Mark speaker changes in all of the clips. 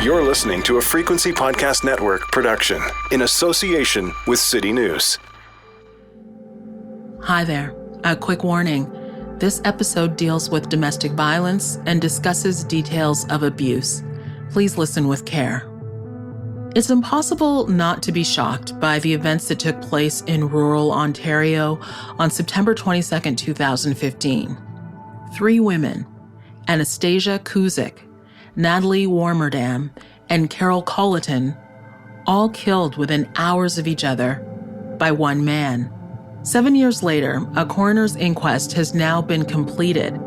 Speaker 1: You're listening to a Frequency Podcast Network production in association with CityNews.
Speaker 2: Hi there. A quick warning. This episode deals with domestic violence and discusses details of abuse. Please listen with care. It's impossible not to be shocked by the events that took place in rural Ontario on September 22nd, 2015. 3 women, Anastasia Kuzyk, Nathalie Warmerdam, and Culleton, all killed within hours of each other by one man. 7 years later, a coroner's inquest has now been completed.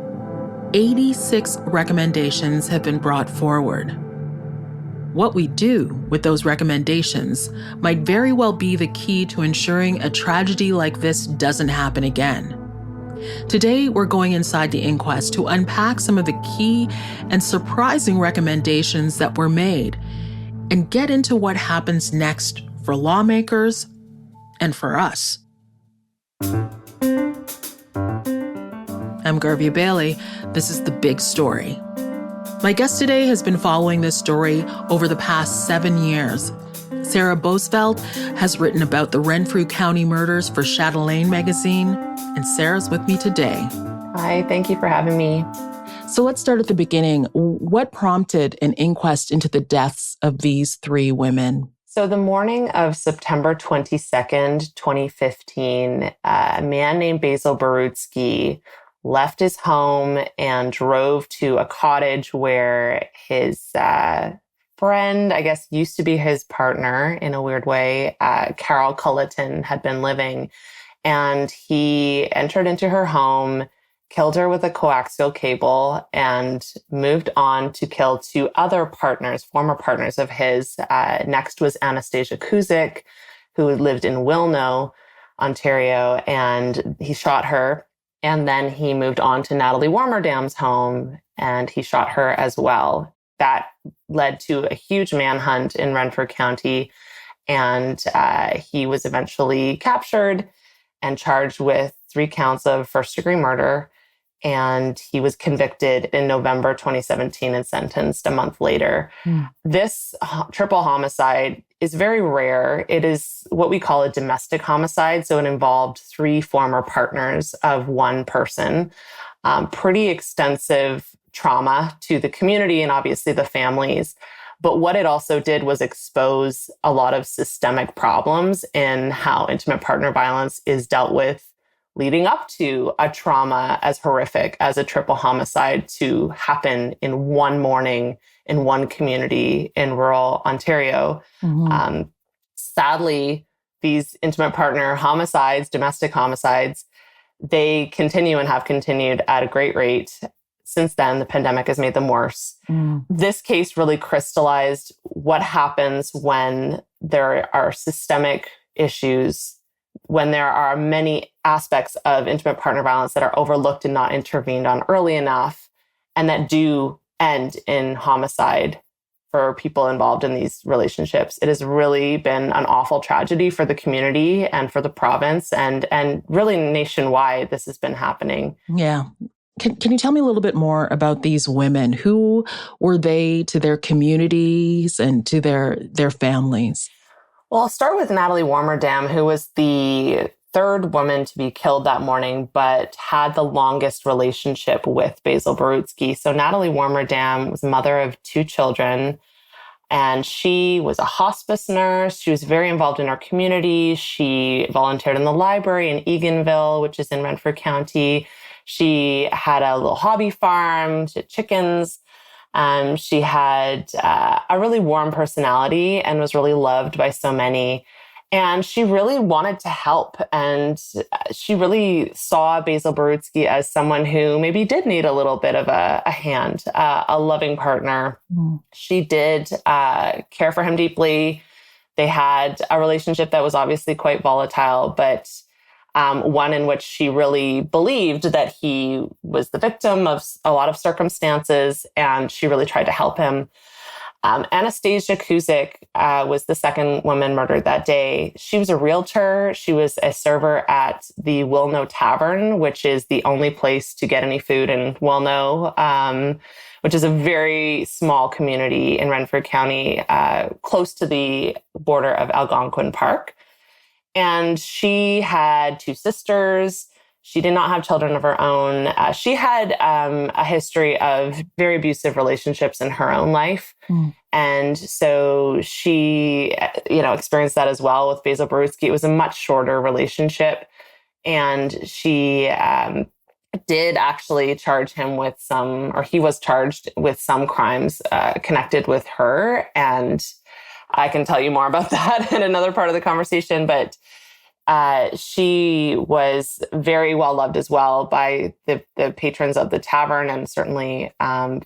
Speaker 2: 86 recommendations have been brought forward. What we do with those recommendations might very well be the key to ensuring a tragedy like this doesn't happen again. Today, we're going inside the inquest to unpack some of the key and surprising recommendations that were made and get into what happens next for lawmakers and for us. I'm Garvey Bailey. This is The Big Story. My guest today has been following this story over the past 7 years. Sarah Boesveld has written about the Renfrew County murders for Chatelaine magazine, and Sarah's with me today.
Speaker 3: Hi, thank you for having me.
Speaker 2: So let's start at the beginning. What prompted an inquest into the deaths of these 3 women?
Speaker 3: So the morning of September 22nd, 2015, a man named Boesveld left his home and drove to a cottage where his friend, I guess used to be his partner in a weird way, Culleton, had been living. And he entered into her home, killed her with a coaxial cable, and moved on to kill 2 other partners, former partners of his. Next was Anastasia Kuzyk, who lived in Wilno, Ontario, and he shot her. And then he moved on to Nathalie Warmerdam's home, and he shot her as well. That led to a huge manhunt in Renfrew County, and he was eventually captured and charged with 3 counts of first-degree murder, and he was convicted in November 2017 and sentenced a month later. This triple homicide is very rare. It is what we call a domestic homicide, so it involved 3 former partners of one person. Pretty extensive trauma to the community and obviously the families. But what it also did was expose a lot of systemic problems in how intimate partner violence is dealt with leading up to a trauma as horrific as a triple homicide to happen in one morning in one community in rural Ontario. Sadly, these intimate partner homicides, domestic homicides, they continue and have continued at a great rate. Since then, the pandemic has made them worse. This case really crystallized what happens when there are systemic issues, when there are many aspects of intimate partner violence that are overlooked and not intervened on early enough, and that do end in homicide for people involved in these relationships. It has really been an awful tragedy for the community and for the province, and really nationwide this has been happening.
Speaker 2: Yeah. Can you tell me a little bit more about these women? Who were they to their communities and to their families?
Speaker 3: Well, I'll start with Nathalie Warmerdam, who was the 3rd woman to be killed that morning, but had the longest relationship with Boesveld. So Nathalie Warmerdam was mother of 2 children, and she was a hospice nurse. She was very involved in our community. She volunteered in the library in Eganville, which is in Renfrew County. She had a little hobby farm, she had chickens. She had a really warm personality and was really loved by so many. And she really wanted to help. And she really saw Boesveld as someone who maybe did need a little bit of a hand, a loving partner. She did care for him deeply. They had a relationship that was obviously quite volatile, but one in which she really believed that he was the victim of a lot of circumstances, and she really tried to help him. Anastasia Kuzyk was the 2nd woman murdered that day. She was a realtor. She was a server at the Wilno Tavern, which is the only place to get any food in Wilno, which is a very small community in Renfrew County, close to the border of Algonquin Park. And she had 2 sisters. She did not have children of her own. She had a history of very abusive relationships in her own life. And so she, experienced that as well with Boesveld Borutsky. It was a much shorter relationship. And she did actually charge him with he was charged with some crimes connected with her. And I can tell you more about that in another part of the conversation. But she was very well loved as well by the patrons of the tavern, and certainly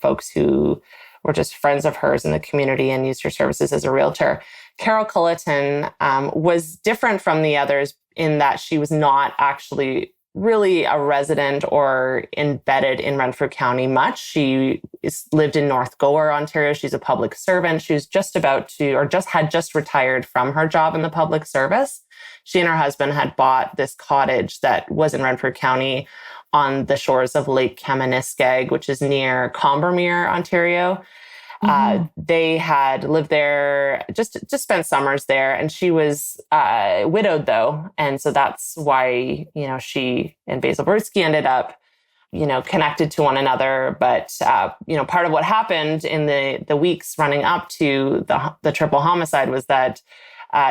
Speaker 3: folks who were just friends of hers in the community and used her services as a realtor. Carol Culleton was different from the others in that she was not actually really a resident or embedded in Renfrew County much. She lived in North Gower, Ontario. She's a public servant. She was just retired from her job in the public service. She and her husband had bought this cottage that was in Renfrew County on the shores of Lake Kaministkeg, which is near Combermere, Ontario. They had lived there, just spent summers there. And she was widowed, though. And so that's why, she and Boesveld Borutsky ended up, connected to one another. But, part of what happened in the weeks running up to the triple homicide was that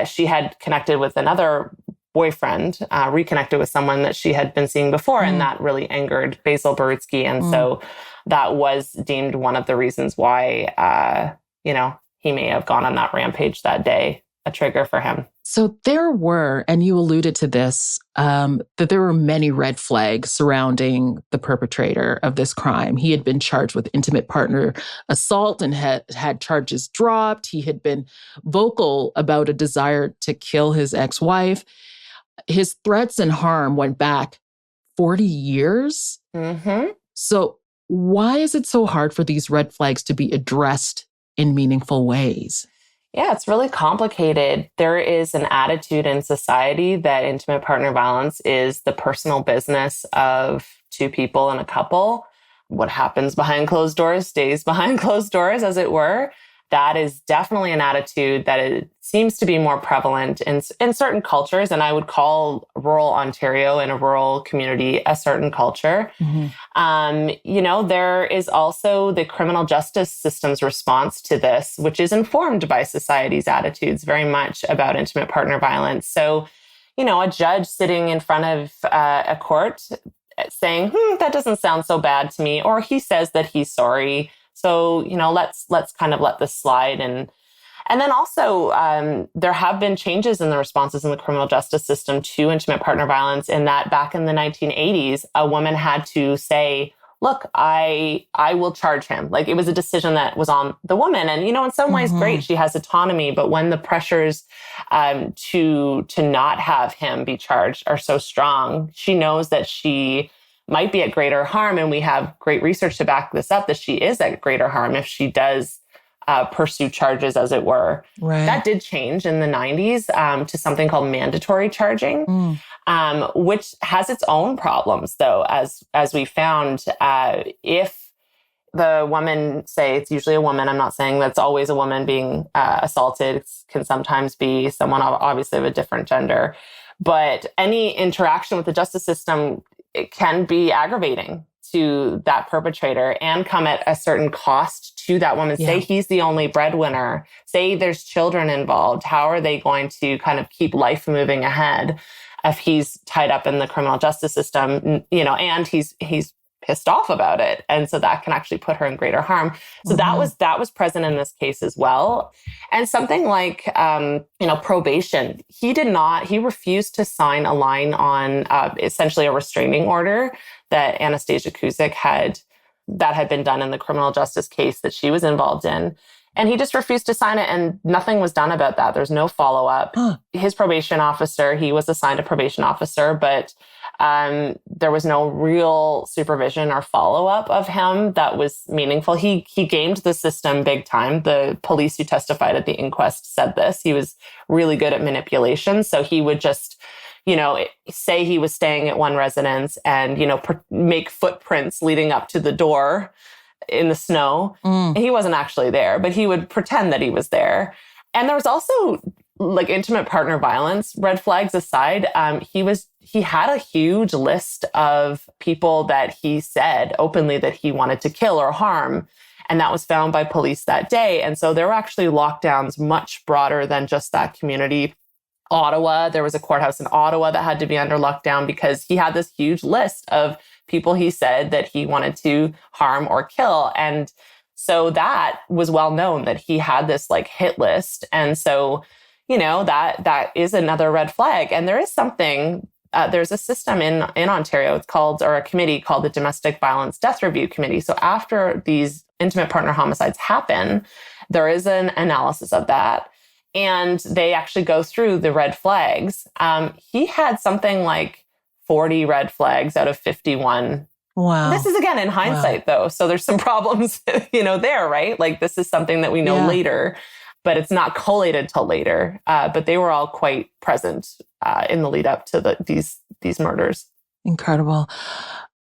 Speaker 3: she had connected with another boyfriend, reconnected with someone that she had been seeing before. And that really angered Boesveld Borutsky. And so that was deemed one of the reasons why, he may have gone on that rampage that day, a trigger for him.
Speaker 2: So there were, and you alluded to this, that there were many red flags surrounding the perpetrator of this crime. He had been charged with intimate partner assault and had charges dropped. He had been vocal about a desire to kill his ex-wife. His threats and harm went back 40 years. So why is it so hard for these red flags to be addressed in meaningful ways?
Speaker 3: Yeah, it's really complicated. There is an attitude in society that intimate partner violence is the personal business of 2 people in a couple. What happens behind closed doors stays behind closed doors, as it were. That is definitely an attitude that it seems to be more prevalent in certain cultures. And I would call rural Ontario and a rural community a certain culture. There is also the criminal justice system's response to this, which is informed by society's attitudes very much about intimate partner violence. So, a judge sitting in front of a court saying, that doesn't sound so bad to me, or he says that he's sorry. So, let's kind of let this slide. And then also, there have been changes in the responses in the criminal justice system to intimate partner violence, in that back in the 1980s, a woman had to say, look, I will charge him. Like, it was a decision that was on the woman. And, in some ways, great, she has autonomy. But when the pressures to not have him be charged are so strong, she knows that she might be at greater harm. And we have great research to back this up, that she is at greater harm if she does pursue charges, as it were.
Speaker 2: Right.
Speaker 3: That did change in the 90s to something called mandatory charging, which has its own problems, though, as we found. If the woman, say it's usually a woman, I'm not saying that's always a woman being assaulted. It can sometimes be someone obviously of a different gender. But any interaction with the justice system, it can be aggravating to that perpetrator and come at a certain cost to that woman. Yeah. Say he's the only breadwinner. Say there's children involved. How are they going to kind of keep life moving ahead if he's tied up in the criminal justice system, and he's pissed off about it. And so that can actually put her in greater harm. So that was present in this case as well. And something like, probation, he refused to sign a line on essentially a restraining order that Anastasia Kuzyk had been done in the criminal justice case that she was involved in. And he just refused to sign it, and nothing was done about that. There's no follow-up. His probation officer, he was assigned a probation officer, but there was no real supervision or follow-up of him that was meaningful. He gamed the system big time. The police who testified at the inquest said this. He was really good at manipulation. So he would just, say he was staying at one residence and, make footprints leading up to the door in the snow. He wasn't actually there, but he would pretend that he was there. And there was also like intimate partner violence, red flags aside. He had a huge list of people that he said openly that he wanted to kill or harm. And that was found by police that day. And so there were actually lockdowns much broader than just that community. Ottawa, there was a courthouse in Ottawa that had to be under lockdown because he had this huge list of people he said that he wanted to harm or kill. And so that was well known that he had this like hit list. And so, that is another red flag. And there is something, there's a system in Ontario, it's called, or a committee called the Domestic Violence Death Review Committee. So after these intimate partner homicides happen, there is an analysis of that. And they actually go through the red flags. He had something like 40 red flags out of 51.
Speaker 2: Wow.
Speaker 3: This is again in hindsight, though. So there's some problems, there, right? Like this is something that we know later, but it's not collated till later. But they were all quite present in the lead up to these murders.
Speaker 2: Incredible.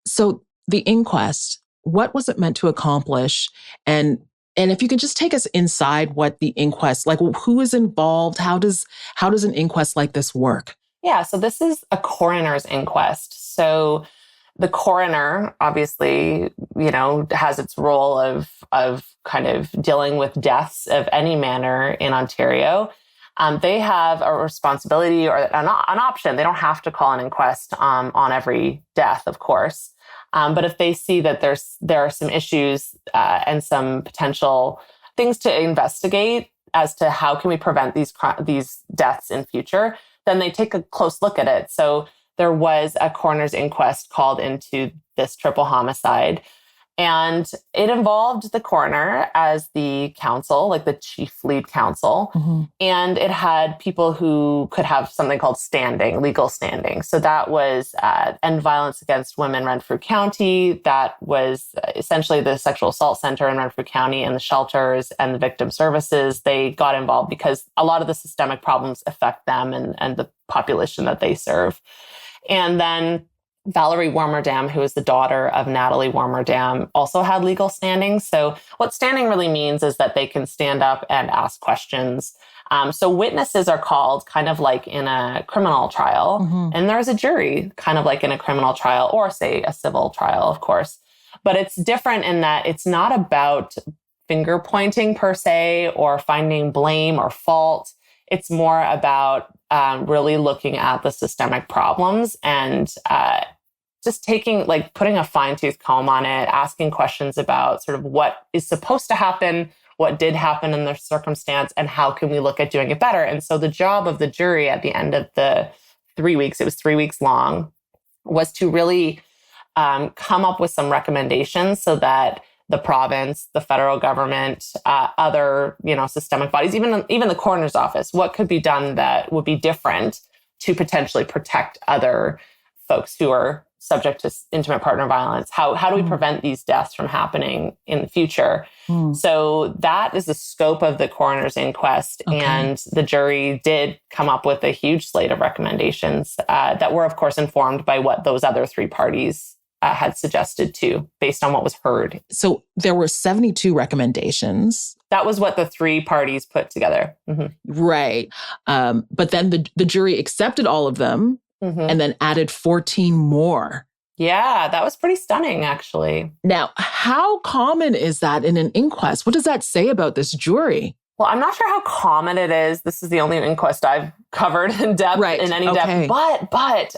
Speaker 2: So the inquest, what was it meant to accomplish? And if you could just take us inside what the inquest, like who is involved? How does an inquest like this work?
Speaker 3: Yeah, so this is a coroner's inquest. So the coroner, obviously, has its role of kind of dealing with deaths of any manner in Ontario. They have a responsibility or an option. They don't have to call an inquest on every death, of course. But if they see that there are some issues and some potential things to investigate as to how can we prevent these deaths in future, then they take a close look at it. So there was a coroner's inquest called into this triple homicide. And it involved the coroner as the counsel, like the chief lead counsel. Mm-hmm. And it had people who could have something called legal standing. So that was End Violence Against Women, Renfrew County. That was essentially the sexual assault center in Renfrew County and the shelters and the victim services. They got involved because a lot of the systemic problems affect them and the population that they serve. And then Valerie Warmerdam, who is the daughter of Nathalie Warmerdam, also had legal standing. So what standing really means is that they can stand up and ask questions. So witnesses are called kind of like in a criminal trial, mm-hmm. and there's a jury kind of like in a criminal trial or say a civil trial, of course. But it's different in that it's not about finger pointing per se or finding blame or fault. It's more about really looking at the systemic problems and just putting a fine-tooth comb on it, asking questions about sort of what is supposed to happen, what did happen in the circumstance, and how can we look at doing it better. And so the job of the jury at the end of the 3 weeks, it was 3 weeks long, was to really come up with some recommendations so that the province, the federal government, other, systemic bodies, even the coroner's office, what could be done that would be different to potentially protect other folks who are subject to intimate partner violence? How do we prevent these deaths from happening in the future? So that is the scope of the coroner's inquest. Okay. And the jury did come up with a huge slate of recommendations that were, of course, informed by what those other three parties had suggested too, based on what was heard.
Speaker 2: So there were 72 recommendations.
Speaker 3: That was what the three parties put together. Mm-hmm.
Speaker 2: Right. But then the jury accepted all of them. Mm-hmm. And then added 14 more.
Speaker 3: Yeah, that was pretty stunning, actually.
Speaker 2: Now, how common is that in an inquest? What does that say about this jury?
Speaker 3: Well, I'm not sure how common it is. This is the only inquest I've covered in depth, in any depth. But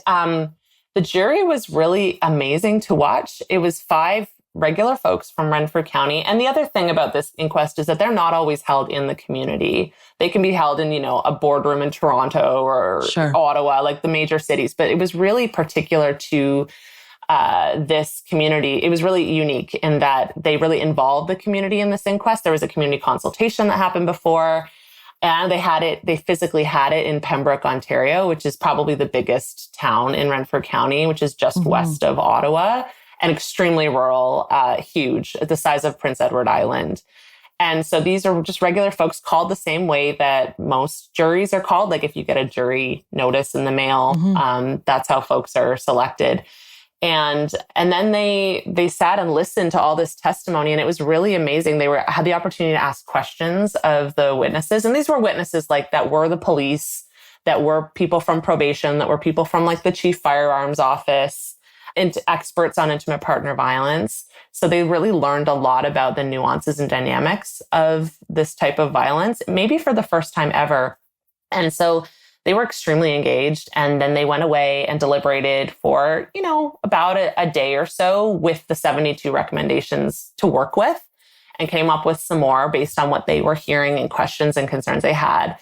Speaker 3: the jury was really amazing to watch. It was 5 regular folks from Renfrew County. And the other thing about this inquest is that they're not always held in the community. They can be held in, a boardroom in Toronto or Ottawa, like the major cities. But it was really particular to this community. It was really unique in that they really involved the community in this inquest. There was a community consultation that happened before. And they physically had it in Pembroke, Ontario, which is probably the biggest town in Renfrew County, which is just west of Ottawa. And extremely rural, huge, the size of Prince Edward Island. And so these are just regular folks called the same way that most juries are called. Like if you get a jury notice in the mail, that's how folks are selected. And then they sat and listened to all this testimony, and it was really amazing. They had the opportunity to ask questions of the witnesses, and these were witnesses like that were the police, that were people from probation, that were people from like the chief firearms office, and experts on intimate partner violence. So they really learned a lot about the nuances and dynamics of this type of violence, maybe for the first time ever. And so they were extremely engaged. And then they went away and deliberated for, about a day or so with the 72 recommendations to work with, and came up with some more based on what they were hearing and questions and concerns they had.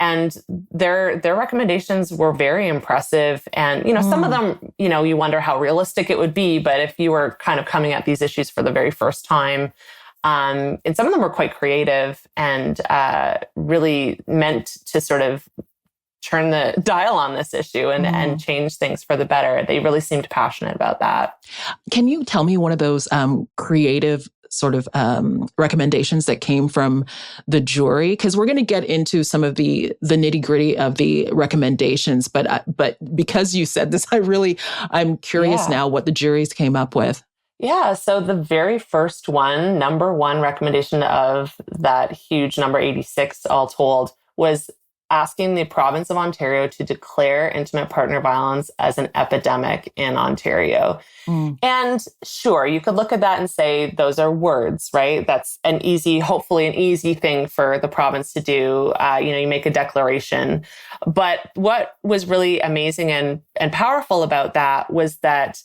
Speaker 3: And their recommendations were very impressive. And, some of them, you wonder how realistic it would be. But if you were kind of coming at these issues for the very first time, and some of them were quite creative and really meant to sort of turn the dial on this issue and change things for the better. They really seemed passionate about that.
Speaker 2: Can you tell me one of those creative sort of recommendations that came from the jury? Because we're going to get into some of the nitty-gritty of the recommendations, but because you said this, I'm curious now what the juries came up with.
Speaker 3: Yeah, so the very first one, number one recommendation of that huge number 86 all told, was asking the province of Ontario to declare intimate partner violence as an epidemic in Ontario. And sure, you could look at that and say, those are words, right? That's hopefully an easy thing for the province to do. You make a declaration. But what was really amazing and powerful about that was that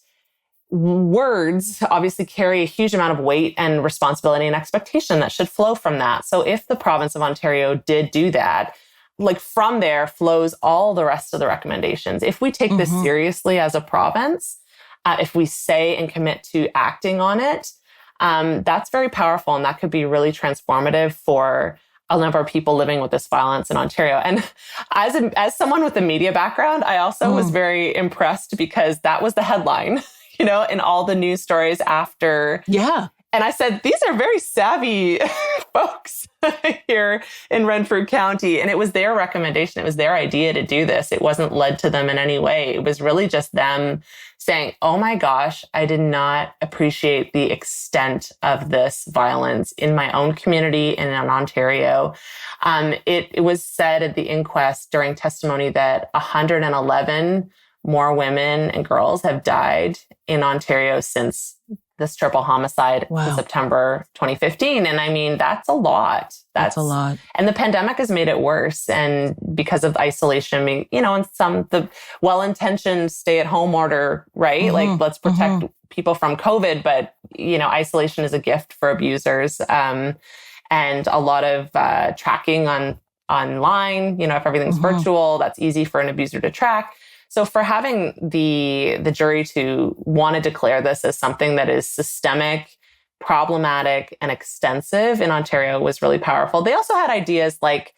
Speaker 3: words obviously carry a huge amount of weight and responsibility and expectation that should flow from that. So if the province of Ontario did do that, like from there flows all the rest of the recommendations. If we take this seriously as a province, if we say and commit to acting on it, that's very powerful. And that could be really transformative for a number of people living with this violence in Ontario. And as someone with a media background, I also was very impressed because that was the headline, in all the news stories after.
Speaker 2: Yeah.
Speaker 3: And I said, these are very savvy folks here in Renfrew County. And it was their recommendation. It was their idea to do this. It wasn't led to them in any way. It was really just them saying, oh my gosh, I did not appreciate the extent of this violence in my own community and in Ontario. It was said at the inquest during testimony that 111 more women and girls have died in Ontario since this triple homicide in September 2015. And I mean, that's a lot. That's
Speaker 2: a lot.
Speaker 3: And the pandemic has made it worse. And because of isolation, and the well-intentioned stay-at-home order, right? Like, let's protect people from COVID. But, isolation is a gift for abusers. And a lot of tracking online, if everything's virtual, that's easy for an abuser to track. So for having the jury to want to declare this as something that is systemic, problematic, and extensive in Ontario was really powerful. They also had ideas like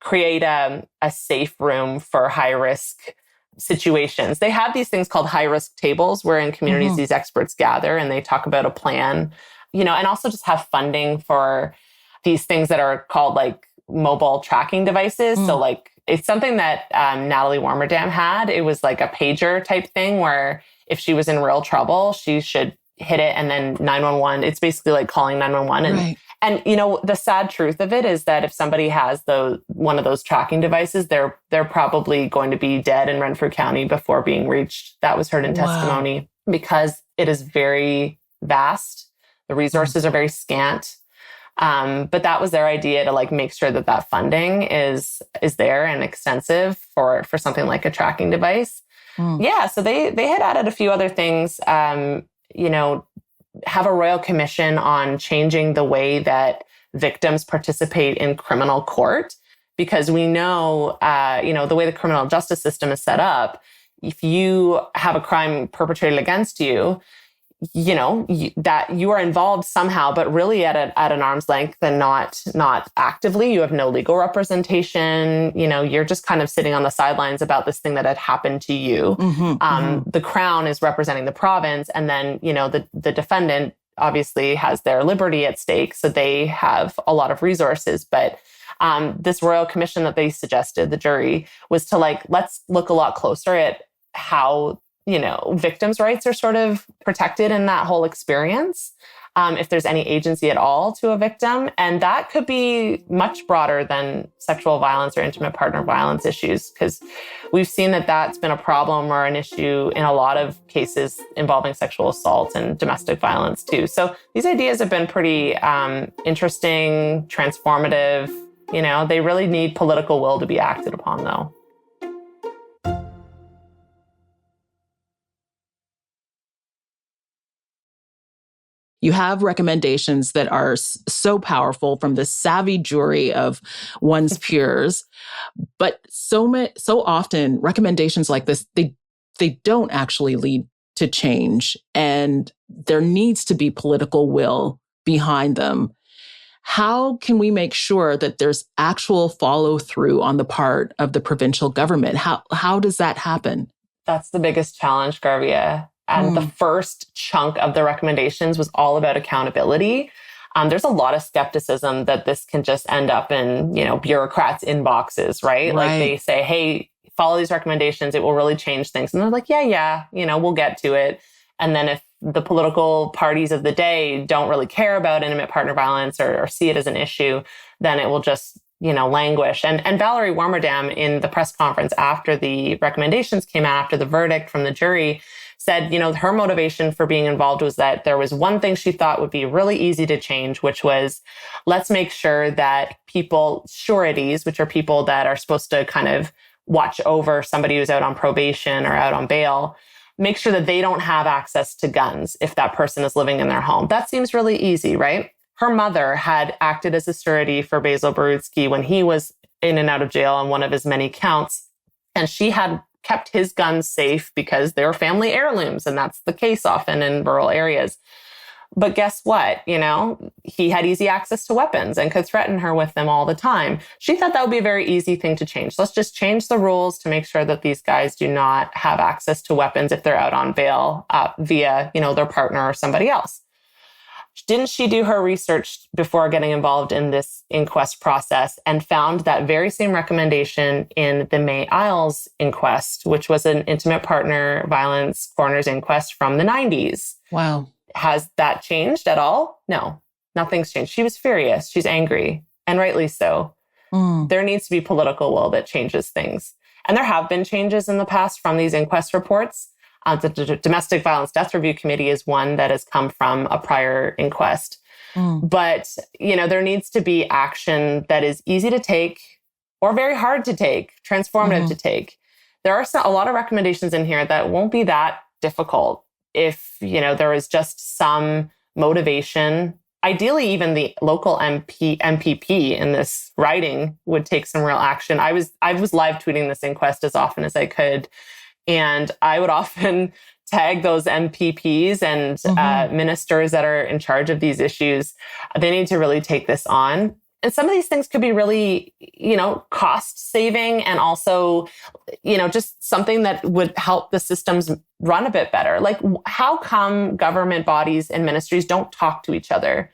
Speaker 3: create a safe room for high-risk situations. They have these things called high-risk tables where in communities these experts gather and they talk about a plan, and also just have funding for these things that are called like mobile tracking devices. So like, it's something that Nathalie Warmerdam had. It was like a pager type thing where if she was in real trouble, she should hit it and then 911. It's basically like calling 911. And the sad truth of it is that if somebody has one of those tracking devices, they're probably going to be dead in Renfrew County before being reached. That was heard in testimony because it is very vast. The resources are very scant. But that was their idea to like make sure that funding is there and extensive for something like a tracking device. Yeah. So they had added a few other things, have a royal commission on changing the way that victims participate in criminal court, because we know, the way the criminal justice system is set up, if you have a crime perpetrated against you, that you are involved somehow, but really at an arm's length and not actively. You have no legal representation. You're just kind of sitting on the sidelines about this thing that had happened to you. The Crown is representing the province, and then the defendant obviously has their liberty at stake, so they have a lot of resources. But this royal commission that they suggested, the jury, was to let's look a lot closer at how victims' rights are sort of protected in that whole experience, if there's any agency at all to a victim. And that could be much broader than sexual violence or intimate partner violence issues, because we've seen that that's been a problem or an issue in a lot of cases involving sexual assault and domestic violence too. So these ideas have been pretty interesting, transformative. They really need political will to be acted upon, though.
Speaker 2: You have recommendations that are so powerful from the savvy jury of one's peers, but so often recommendations like this, they don't actually lead to change, and there needs to be political will behind them. How can we make sure that there's actual follow through on the part of the provincial government? How does that happen?
Speaker 3: That's the biggest challenge, Garvia. And the first chunk of the recommendations was all about accountability. There's a lot of skepticism that this can just end up in, bureaucrats' inboxes, right? Like they say, hey, follow these recommendations, it will really change things. And they're like, yeah, we'll get to it. And then if the political parties of the day don't really care about intimate partner violence or see it as an issue, then it will just, languish. And Valerie Warmerdam, in the press conference after the recommendations came out, after the verdict from the jury, said, her motivation for being involved was that there was one thing she thought would be really easy to change, which was, let's make sure that people, sureties, which are people that are supposed to kind of watch over somebody who's out on probation or out on bail, make sure that they don't have access to guns if that person is living in their home. That seems really easy, right? Her mother had acted as a surety for Boesveld when he was in and out of jail on one of his many counts, and she had kept his guns safe because they're family heirlooms, and that's the case often in rural areas. But guess what? He had easy access to weapons and could threaten her with them all the time. She thought that would be a very easy thing to change. Let's just change the rules to make sure that these guys do not have access to weapons if they're out on bail via, their partner or somebody else. Didn't she do her research before getting involved in this inquest process and found that very same recommendation in the May Isles inquest, which was an intimate partner violence coroners inquest from the 90s?
Speaker 2: Wow.
Speaker 3: Has that changed at all? No, nothing's changed. She was furious. She's angry, and rightly so. There needs to be political will that changes things. And there have been changes in the past from these inquest reports. The Domestic Violence Death Review Committee is one that has come from a prior inquest. But, there needs to be action that is easy to take or very hard to take, transformative to take. There are a lot of recommendations in here that won't be that difficult if, there is just some motivation. Ideally, even the local MPP in this riding would take some real action. I was live tweeting this inquest as often as I could. And I would often tag those MPPs and ministers that are in charge of these issues. They need to really take this on. And some of these things could be really, cost saving, and also, just something that would help the systems run a bit better. Like, how come government bodies and ministries don't talk to each other?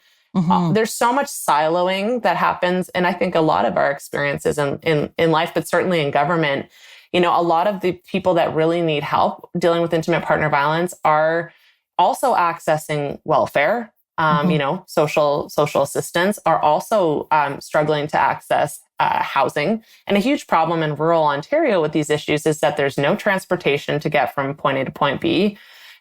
Speaker 3: There's so much siloing that happens. And I think a lot of our experiences in life, but certainly in government, a lot of the people that really need help dealing with intimate partner violence are also accessing welfare, social assistance, are also struggling to access housing. And a huge problem in rural Ontario with these issues is that there's no transportation to get from point A to point B.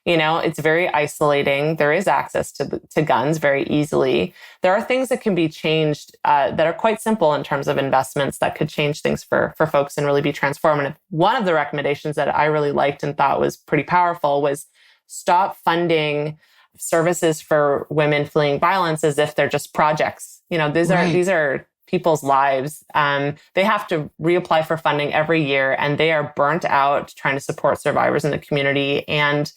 Speaker 3: It's very isolating. There is access to guns very easily. There are things that can be changed that are quite simple in terms of investments that could change things for folks and really be transformative. One of the recommendations that I really liked and thought was pretty powerful was stop funding services for women fleeing violence as if they're just projects. These are people's lives. They have to reapply for funding every year, and they are burnt out trying to support survivors in the community. And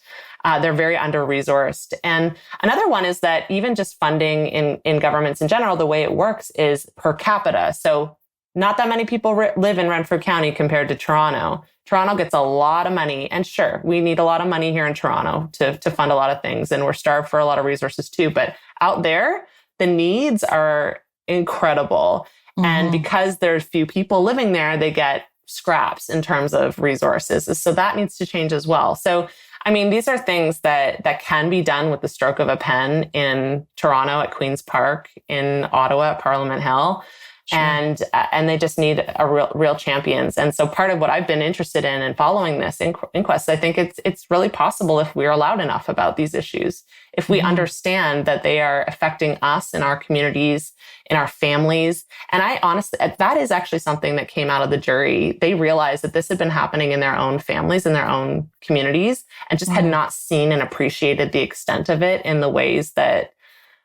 Speaker 3: they're very under-resourced. And another one is that even just funding in governments in general, the way it works is per capita. So not that many people live in Renfrew County compared to Toronto. Toronto gets a lot of money. And sure, we need a lot of money here in Toronto to fund a lot of things. And we're starved for a lot of resources too. But out there, the needs are incredible. And because there's few people living there, they get scraps in terms of resources. So that needs to change as well. So I mean, these are things that can be done with the stroke of a pen in Toronto at Queen's Park, in Ottawa at Parliament Hill. Sure. And they just need a real champions. And so part of what I've been interested in following this inquest, I think it's really possible if we're allowed enough about these issues, if we understand that they are affecting us in our communities, in our families. And I honestly, that is actually something that came out of the jury. They realized that this had been happening in their own families, in their own communities, and just had not seen and appreciated the extent of it in the ways that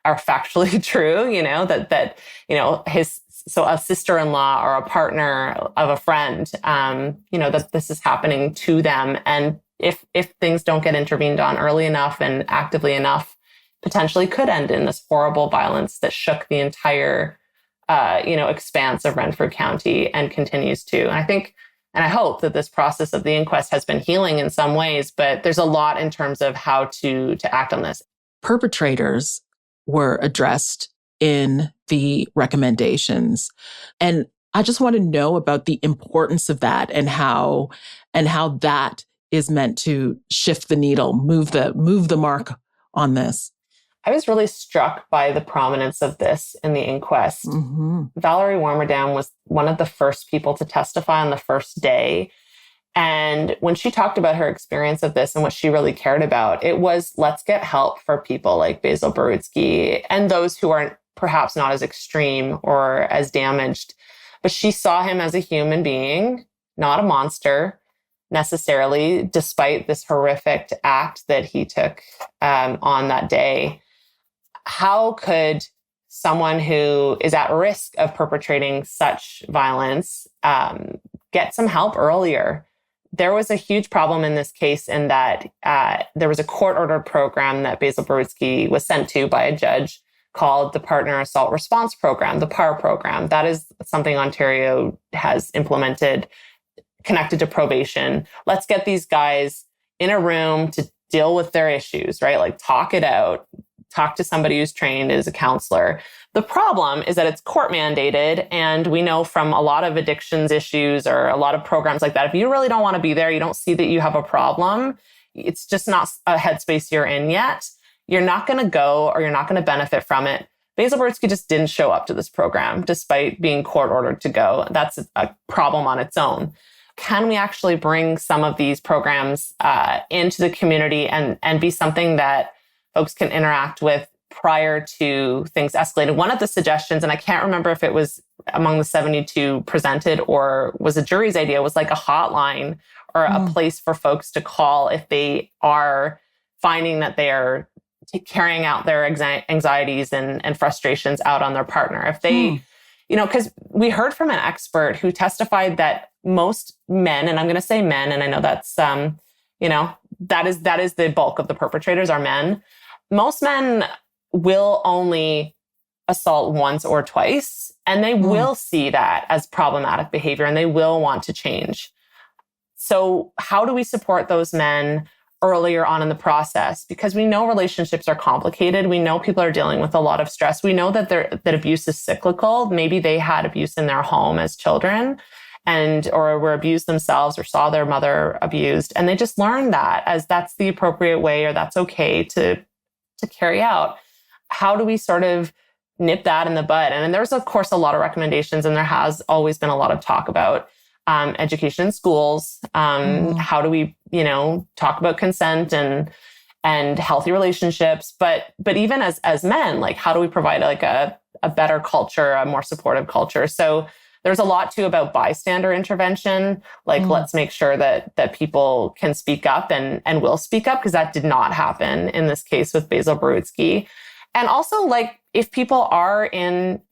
Speaker 3: are factually true, that so a sister-in-law or a partner of a friend, that this is happening to them. And if things don't get intervened on early enough and actively enough, potentially could end in this horrible violence that shook the entire, expanse of Renfrew County and continues to. And I think, and I hope that this process of the inquest has been healing in some ways, but there's a lot in terms of how to act on this.
Speaker 2: Perpetrators were addressed in the recommendations. And I just want to know about the importance of that and how that is meant to shift the needle, move the mark on this.
Speaker 3: I was really struck by the prominence of this in the inquest. Valerie Warmerdam was one of the first people to testify on the first day. And when she talked about her experience of this and what she really cared about, it was, let's get help for people like Boesveld Barutsky and those who are perhaps not as extreme or as damaged. But she saw him as a human being, not a monster necessarily, despite this horrific act that he took on that day. How could someone who is at risk of perpetrating such violence get some help earlier? There was a huge problem in this case in that there was a court-ordered program that Boesveld Barutsky was sent to by a judge called the Partner Assault Response Program, the PAR program. That is something Ontario has implemented, connected to probation. Let's get these guys in a room to deal with their issues, right? Like talk it out, talk to somebody who's trained as a counselor. The problem is that it's court mandated. And we know from a lot of addictions issues or a lot of programs like that, if you really don't want to be there, you don't see that you have a problem, it's just not a headspace you're in yet. You're not going to go or you're not going to benefit from it. Boesveld Barutsky just didn't show up to this program despite being court ordered to go. That's a problem on its own. Can we actually bring some of these programs into the community and be something that folks can interact with prior to things escalating? One of the suggestions, and I can't remember if it was among the 72 presented or was a jury's idea, was like a hotline or a place for folks to call if they are finding that they are carrying out their anxieties and frustrations out on their partner. If they, because we heard from an expert who testified that most men, and I'm going to say men, and I know that's, that is the bulk of the perpetrators are men. Most men will only assault once or twice, and they will see that as problematic behavior, and they will want to change. So how do we support those men earlier on in the process? Because we know relationships are complicated. We know people are dealing with a lot of stress. We know that abuse is cyclical. Maybe they had abuse in their home as children or were abused themselves or saw their mother abused. And they just learned that as that's the appropriate way or that's okay to carry out. How do we sort of nip that in the bud? And there's, of course, a lot of recommendations, and there has always been a lot of talk about education in schools. How do we, talk about consent and healthy relationships? But even as men, like how do we provide like a better culture, a more supportive culture? So there's a lot too about bystander intervention. Like let's make sure that people can speak up and will speak up, because that did not happen in this case with Boesveld Barutsky. And also, like, if people are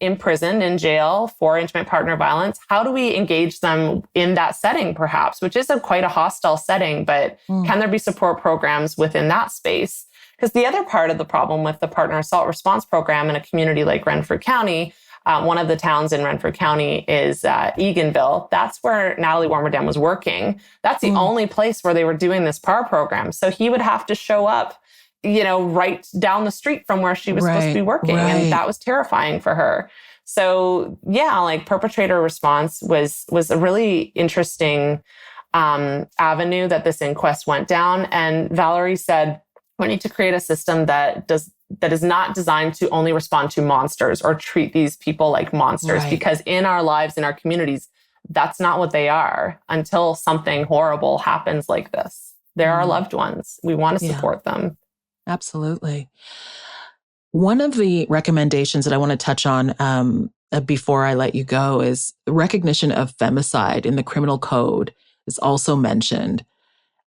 Speaker 3: imprisoned in jail for intimate partner violence, how do we engage them in that setting, perhaps, which is quite a hostile setting, but can there be support programs within that space? Because the other part of the problem with the Partner Assault Response Program in a community like Renfrew County, one of the towns in Renfrew County is Eganville. That's where Nathalie Warmerdam was working. That's the only place where they were doing this PAR program. So he would have to show up right down the street from where she was supposed to be working. And that was terrifying for her. So yeah, like perpetrator response was a really interesting avenue that this inquest went down. And Valerie said, we need to create a system that is not designed to only respond to monsters or treat these people like monsters, because in our lives, in our communities, that's not what they are until something horrible happens like this. They're our loved ones. We want to support them.
Speaker 2: Absolutely. One of the recommendations that I want to touch on before I let you go is recognition of femicide in the criminal code is also mentioned.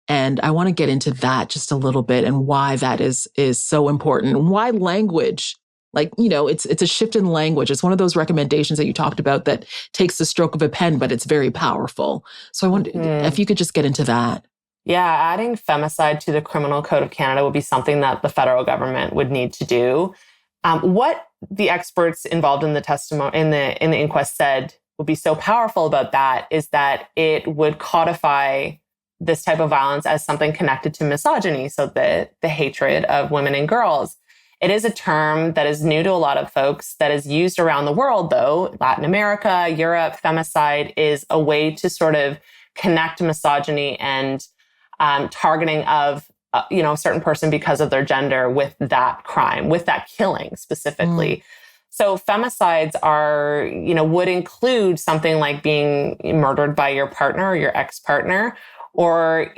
Speaker 2: And I want to get into that just a little bit and why that is so important and why language, like, it's a shift in language. It's one of those recommendations that you talked about that takes the stroke of a pen, but it's very powerful. So I wonder if you could just get into that.
Speaker 3: Yeah, adding femicide to the Criminal Code of Canada would be something that the federal government would need to do. What the experts involved in the testimony in the inquest said would be so powerful about that is that it would codify this type of violence as something connected to misogyny, so the hatred of women and girls. It is a term that is new to a lot of folks, that is used around the world, though. Latin America, Europe, femicide is a way to sort of connect misogyny and targeting of a certain person because of their gender with that crime, with that killing specifically. So femicides are, would include something like being murdered by your partner or your ex-partner, or,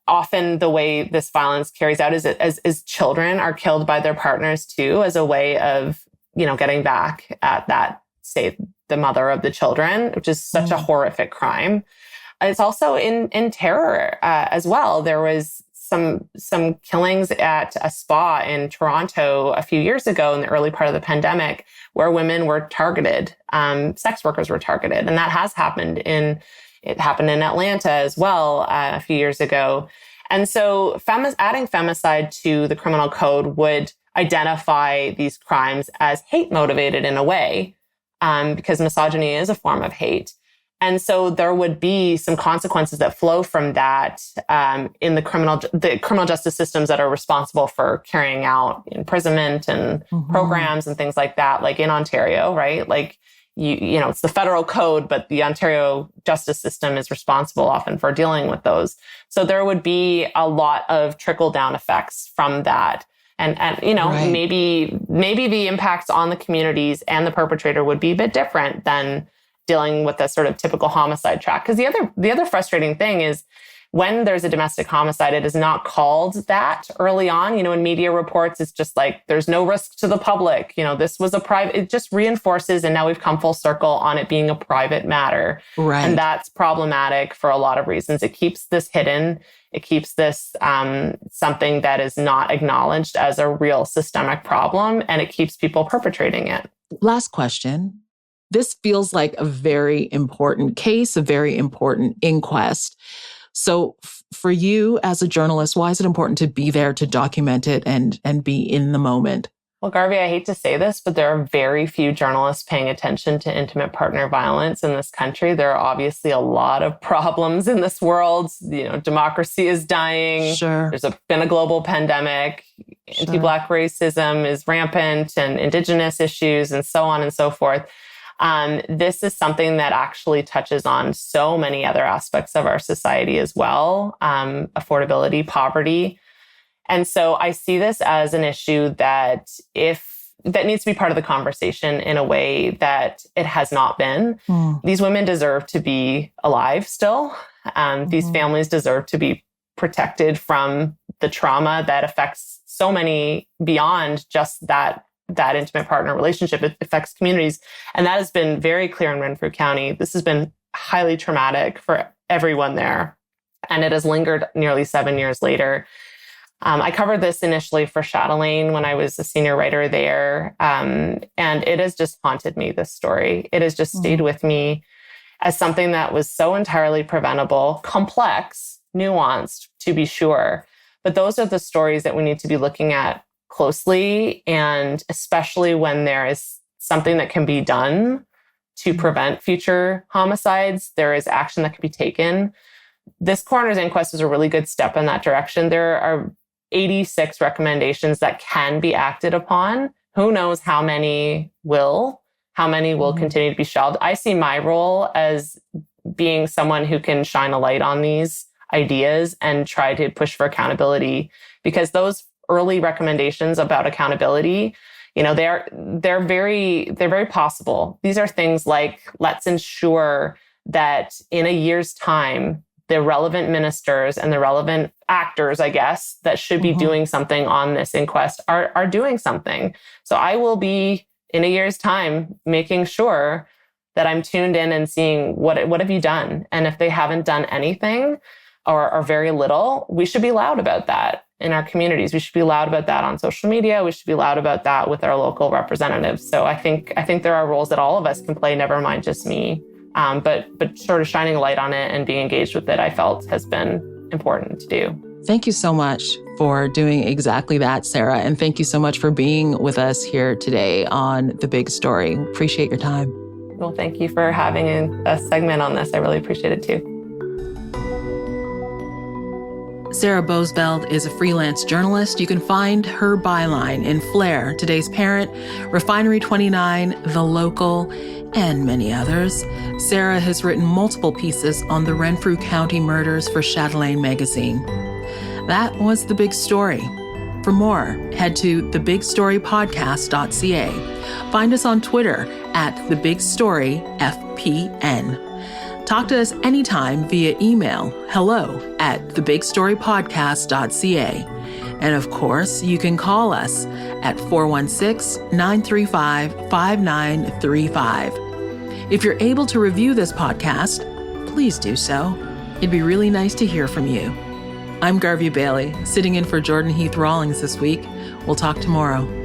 Speaker 3: often the way this violence carries out is as children are killed by their partners too, as a way of, getting back at that, say, the mother of the children, which is such a horrific crime. It's also in terror as well. There was some killings at a spa in Toronto a few years ago in the early part of the pandemic where women were targeted, sex workers were targeted. And that has happened it happened in Atlanta as well a few years ago. And so adding femicide to the criminal code would identify these crimes as hate motivated in a way, because misogyny is a form of hate. And so there would be some consequences that flow from that in the criminal justice systems that are responsible for carrying out imprisonment and programs and things like that, like in Ontario, right? Like, it's the federal code, but the Ontario justice system is responsible often for dealing with those. So there would be a lot of trickle-down effects from that. And maybe the impacts on the communities and the perpetrator would be a bit different than dealing with a sort of typical homicide track. Because the other frustrating thing is when there's a domestic homicide, it is not called that early on. In media reports, it's just like, there's no risk to the public. This was a private, it just reinforces, and now we've come full circle on it being a private matter.
Speaker 2: Right.
Speaker 3: And that's problematic for a lot of reasons. It keeps this hidden. It keeps this something that is not acknowledged as a real systemic problem, and it keeps people perpetrating it.
Speaker 2: Last question. This feels like a very important case, a very important inquest. So for you as a journalist, why is it important to be there to document it and be in the moment?
Speaker 3: Well, Garvey, I hate to say this, but there are very few journalists paying attention to intimate partner violence in this country. There are obviously a lot of problems in this world. Democracy is dying.
Speaker 2: Sure.
Speaker 3: There's been a global pandemic. Sure. Anti-Black racism is rampant, and Indigenous issues, and so on and so forth. This is something that actually touches on so many other aspects of our society as well, affordability, poverty. And so I see this as an issue that needs to be part of the conversation in a way that it has not been. These women deserve to be alive still. These families deserve to be protected from the trauma that affects so many beyond just that intimate partner relationship. It affects communities. And that has been very clear in Renfrew County. This has been highly traumatic for everyone there. And it has lingered nearly 7 years later. I covered this initially for Chatelaine when I was a senior writer there. And it has just haunted me, this story. It has just stayed with me as something that was so entirely preventable, complex, nuanced, to be sure. But those are the stories that we need to be looking at closely, and especially when there is something that can be done to prevent future homicides, there is action that can be taken. This coroner's inquest is a really good step in that direction. There are 86 recommendations that can be acted upon. Who knows how many will continue to be shelved. I see my role as being someone who can shine a light on these ideas and try to push for accountability, because those early recommendations about accountability, they're very possible. These are things like, let's ensure that in a year's time, the relevant ministers and the relevant actors, I guess, that should be doing something on this inquest are doing something. So I will be, in a year's time, making sure that I'm tuned in and seeing what have you done? And if they haven't done anything or very little, we should be loud about that in our communities. We should be loud about that on social media. We should be loud about that with our local representatives. So I think there are roles that all of us can play, never mind just me. But sort of shining a light on it and being engaged with it, I felt has been important to do.
Speaker 2: Thank you so much for doing exactly that, Sarah. And thank you so much for being with us here today on The Big Story. Appreciate your time.
Speaker 3: Well, thank you for having a segment on this. I really appreciate it too.
Speaker 2: Sarah Boesveld is a freelance journalist. You can find her byline in Flair, Today's Parent, Refinery 29, The Local, and many others. Sarah has written multiple pieces on the Renfrew County murders for Chatelaine magazine. That was The Big Story. For more, head to thebigstorypodcast.ca. Find us on Twitter at thebigstoryfpn. Talk to us anytime via email, hello@thebigstorypodcast.ca. And of course, you can call us at 416-935-5935. If you're able to review this podcast, please do so. It'd be really nice to hear from you. I'm Garvey Bailey, sitting in for Jordan Heath Rawlings this week. We'll talk tomorrow.